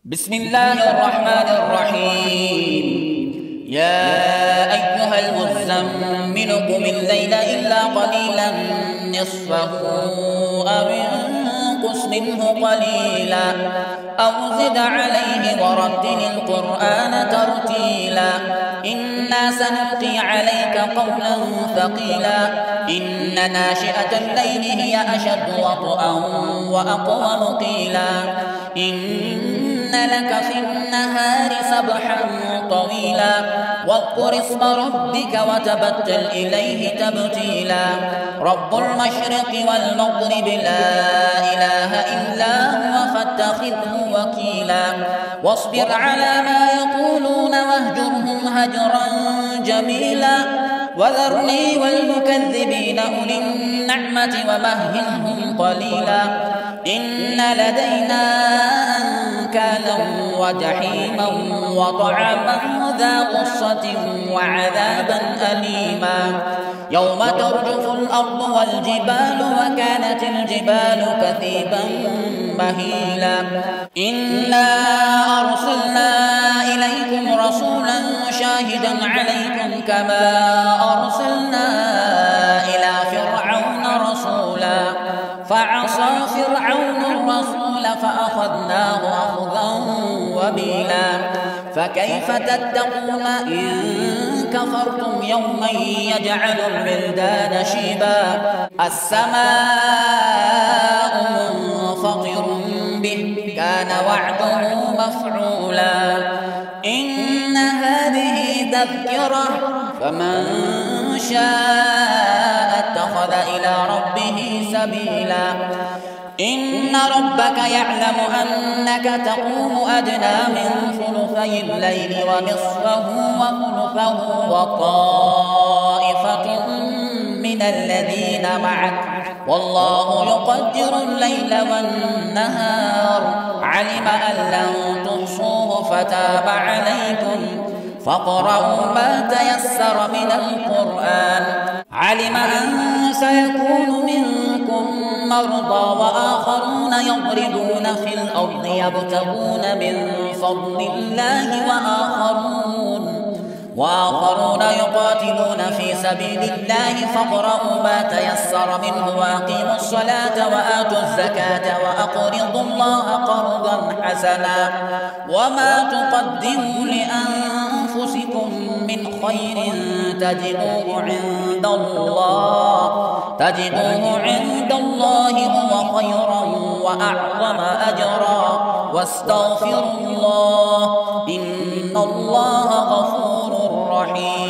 بسم الله الرحمن الرحيم. يا أيها المزمل قم الليل إلا قليلا نصفه أو انقص منه قليلا أو زد عليه ورتل القرآن ترتيلا إنا سنلقي عليك قولا ثقيلا إن ناشئة الليل هي أشد وطئا وأقوم قيلا إن لك في النهار سبحا طويلا واذكر اسم ربك وتبتل إليه تبتيلا رب المشرق والمغرب لا إله إلا هو فاتخذه وكيلا واصبر على ما يقولون واهجرهم هجرا جميلا وذرني والمكذبين أولي النعمة ومهلهم قليلا إن لدينا أنكالا وجحيما وطعاما ذا غصة وعذابا أليما يوم ترجف الأرض والجبال وكانت الجبال كثيبا مهيلا إنا أرسلنا إليكم رسولا شاهدا عليكم كما أرسلنا إلى فرعون رسولا فعصى فرعون الرسول فأخذناه أخذا وبيلا فكيف تتقون إن كفرتم يوما يجعل الولدان شيبا السماء منفطر به كان وعده مفعولا إن هذه تذكرة فمن شاء اتخذ إلى ربه سبيلا إن ربك يعلم أنك تقوم أدنى من ثلثي الليل ونصفه وثلثه وطائفة من الذين معك والله يقدر الليل والنهار علم أن لن تحصوه فتاب عليكم فاقرؤوا ما تيسر من القرآن علم أن سيكون منكم مرضى وآخرون يضربون في الأرض يبتغون من فضل الله وآخرون يقاتلون في سبيل الله فاقرؤوا ما تيسر منه وأقيموا الصلاة وآتوا الزكاة وأقرضوا الله قرضا حسنا وما تقدموا لأنفسكم من خير تجدوه عند الله هو خيرا وأعظم أجرا واستغفروا الله إن الله غفور رحيم.